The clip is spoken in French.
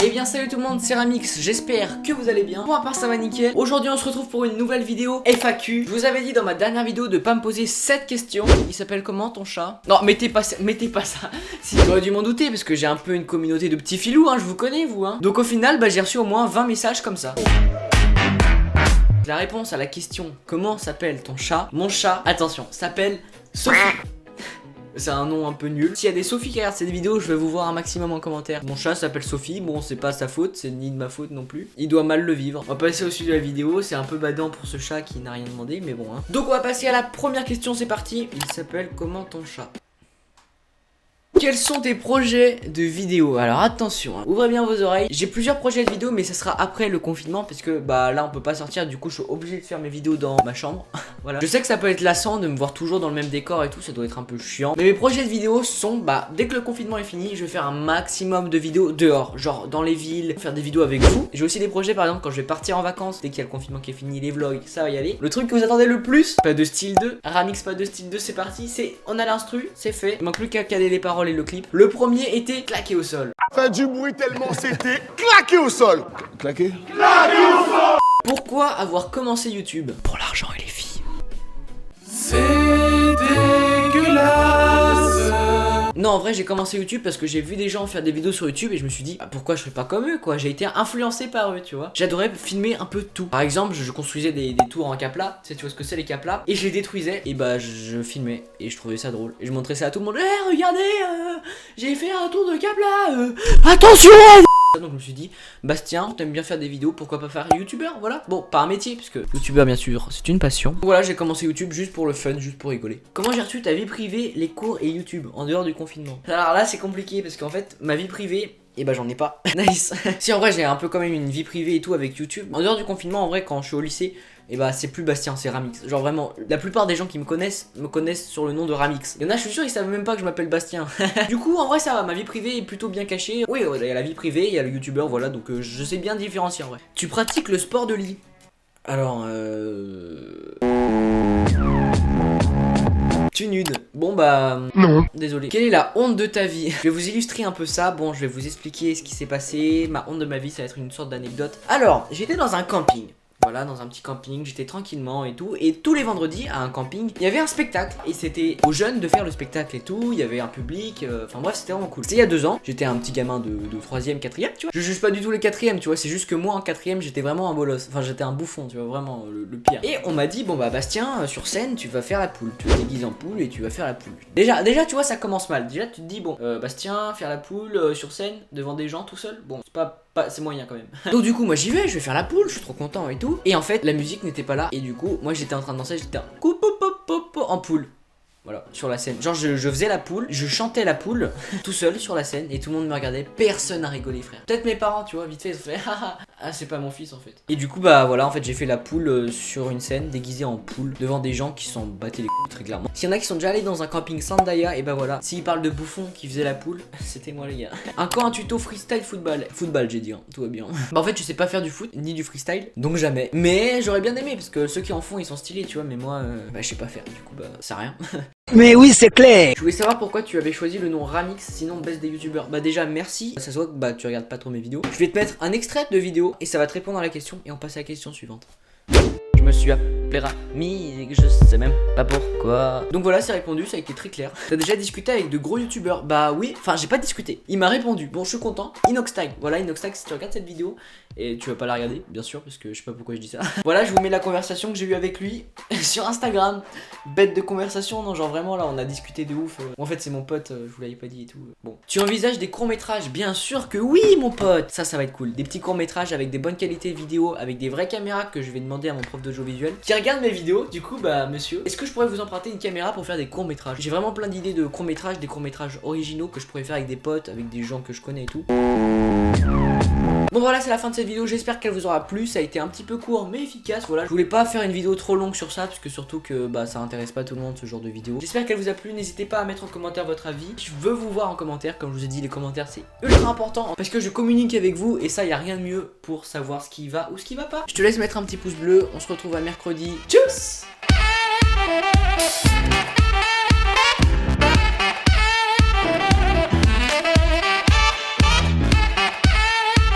Eh bien salut tout le monde, c'est Ramix, j'espère que vous allez bien. Pour ma part ça va nickel. Aujourd'hui on se retrouve pour une nouvelle vidéo FAQ. Je vous avais dit dans ma dernière vidéo de pas me poser cette question. Il s'appelle comment ton chat? Non mettez pas ça. Si, j'aurais dû m'en douter parce que j'ai un peu une communauté de petits filous, je vous connais vous Donc au final j'ai reçu au moins 20 messages comme ça. La réponse à la question comment s'appelle ton chat? Mon chat, attention, s'appelle Sophie. C'est un nom un peu nul. S'il y a des Sophie qui regardent cette vidéo, je vais vous voir un maximum en commentaire. Mon chat s'appelle Sophie, bon c'est pas sa faute, c'est ni de ma faute non plus. Il doit mal le vivre. On va passer au sujet de la vidéo, c'est un peu badant pour ce chat qui n'a rien demandé, mais bon Donc on va passer à la première question, c'est parti. Il s'appelle comment ton chat? Quels sont tes projets de vidéo? Alors attention, ouvrez bien vos oreilles. J'ai plusieurs projets de vidéo mais ça sera après le confinement parce que là on peut pas sortir. Du coup je suis obligé de faire mes vidéos dans ma chambre. Voilà. Je sais que ça peut être lassant de me voir toujours dans le même décor et tout, ça doit être un peu chiant. Mais mes projets de vidéo sont dès que le confinement est fini, je vais faire un maximum de vidéos dehors, genre dans les villes, faire des vidéos avec vous. J'ai aussi des projets par exemple quand je vais partir en vacances, dès qu'il y a le confinement qui est fini, les vlogs, ça va y aller. Le truc que vous attendez le plus, pas de style 2, Ramix pas de style 2, c'est parti, on a l'instru, c'est fait. Il manque plus qu'à caler les paroles et le clip. Le premier était claqué au sol. Fait du bruit tellement c'était claqué au sol. Claqué au sol. Pourquoi avoir commencé YouTube? Pour l'argent et les filles. C'est dégueulasse. Non, en vrai j'ai commencé YouTube parce que j'ai vu des gens faire des vidéos sur YouTube et je me suis dit pourquoi je serais pas comme eux quoi. J'ai été influencé par eux, tu vois. J'adorais filmer un peu tout. Par exemple je construisais des tours en Capla. Tu vois ce que c'est les Capla. Et je les détruisais et je filmais et je trouvais ça drôle. Et je montrais ça à tout le monde. Regardez, j'ai fait un tour de Capla. Attention. Donc je me suis dit Bastien, t'aimes bien faire des vidéos, pourquoi pas faire youtubeur, voilà. Bon, pas un métier puisque youtubeur bien sûr c'est une passion. Donc voilà, j'ai commencé YouTube juste pour le fun, juste pour rigoler. Comment j'ai reçu ta vie privée, les cours et YouTube en dehors du confinement? Alors là c'est compliqué parce qu'en fait ma vie privée j'en ai pas. Nice. Si en vrai j'ai un peu quand même une vie privée et tout avec YouTube. En dehors du confinement en vrai quand je suis au lycée c'est plus Bastien, c'est Ramix. Genre vraiment, la plupart des gens qui me connaissent sur le nom de Ramix. Il y en a, je suis sûr, ils savent même pas que je m'appelle Bastien. Du coup, en vrai, ça va, ma vie privée est plutôt bien cachée. Oui, il y a la vie privée, il y a le youtubeur, voilà, donc je sais bien différencier en vrai. Tu pratiques le sport de lit? Alors, Tu nude. Bon non. Désolé. Quelle est la honte de ta vie? Je vais vous illustrer un peu ça. Bon, je vais vous expliquer ce qui s'est passé. Ma honte de ma vie, ça va être une sorte d'anecdote. Alors, j'étais dans un camping. Voilà, dans un petit camping, j'étais tranquillement et tout. Et tous les vendredis, à un camping, il y avait un spectacle. Et c'était aux jeunes de faire le spectacle et tout. Il y avait un public. Enfin bref, c'était vraiment cool. C'était il y a 2 ans. J'étais un petit gamin de 3ème, 4ème, tu vois. Je juge pas du tout les 4ème, tu vois. C'est juste que moi, en 4ème, j'étais vraiment un bolos. Enfin, j'étais un bouffon, tu vois, vraiment le pire. Et on m'a dit, Bastien, sur scène, tu vas faire la poule. Tu vas te déguiser en poule et tu vas faire la poule. Déjà, tu vois, ça commence mal. Déjà, tu te dis, Bastien, faire la poule sur scène, devant des gens tout seul. Bon, c'est moyen quand même. Donc du coup moi j'y vais, je vais faire la poule, je suis trop content et tout. Et en fait la musique n'était pas là. Et du coup moi j'étais en train de danser, j'étais en poule. Voilà, sur la scène. Genre je faisais la poule, je chantais la poule tout seul sur la scène et tout le monde me regardait. Personne n'a rigolé frère. Peut-être mes parents tu vois, vite fait ils ont fait ah c'est pas mon fils en fait. Et du coup voilà en fait j'ai fait la poule sur une scène déguisée en poule devant des gens qui s'en battaient les couilles très clairement. S'il y en a qui sont déjà allés dans un camping Sandaya, et voilà. S'ils parlent de bouffon qui faisait la poule, c'était moi les gars. Encore un tuto freestyle football. Football j'ai dit tout va bien. En fait je sais pas faire du foot ni du freestyle, donc jamais. Mais j'aurais bien aimé parce que ceux qui en font ils sont stylés tu vois, mais moi je sais pas faire du coup ça rien. Mais oui, c'est clair. Je voulais savoir pourquoi tu avais choisi le nom Ramix, sinon baisse des youtubeurs. Déjà merci, ça se voit que tu regardes pas trop mes vidéos. Je vais te mettre un extrait de vidéo et ça va te répondre à la question et on passe à la question suivante. Je me suis appelé Ramix, je sais même pas pourquoi. Donc voilà, c'est répondu, ça a été très clair. T'as déjà discuté avec de gros youtubeurs? Oui, enfin j'ai pas discuté. Il m'a répondu, bon je suis content. Inoxtag, voilà Inoxtag, si tu regardes cette vidéo, et tu vas pas la regarder bien sûr parce que je sais pas pourquoi je dis ça. Voilà, je vous mets la conversation que j'ai eue avec lui sur Instagram. Bête de conversation, non genre vraiment là on a discuté de ouf. En fait c'est mon pote, je vous l'avais pas dit et tout. Bon. Tu envisages des courts-métrages? Bien sûr que oui mon pote. Ça va être cool. Des petits courts-métrages avec des bonnes qualités de vidéo, avec des vraies caméras que je vais demander à mon prof d'audiovisuel qui regarde mes vidéos. Du coup monsieur, est-ce que je pourrais vous emprunter une caméra pour faire des courts-métrages? J'ai vraiment plein d'idées de courts-métrages, des courts-métrages originaux que je pourrais faire avec des potes, avec des gens que je connais et tout. Bon voilà, c'est la fin de cette vidéo, j'espère qu'elle vous aura plu. Ça a été un petit peu court mais efficace. Voilà, je voulais pas faire une vidéo trop longue sur ça parce que surtout que ça intéresse pas tout le monde ce genre de vidéo. J'espère qu'elle vous a plu, n'hésitez pas à mettre en commentaire votre avis. Je veux vous voir en commentaire, comme je vous ai dit, les commentaires c'est ultra important parce que je communique avec vous et ça y a rien de mieux pour savoir ce qui va ou ce qui va pas. Je te laisse mettre un petit pouce bleu, on se retrouve à mercredi. Tchuss.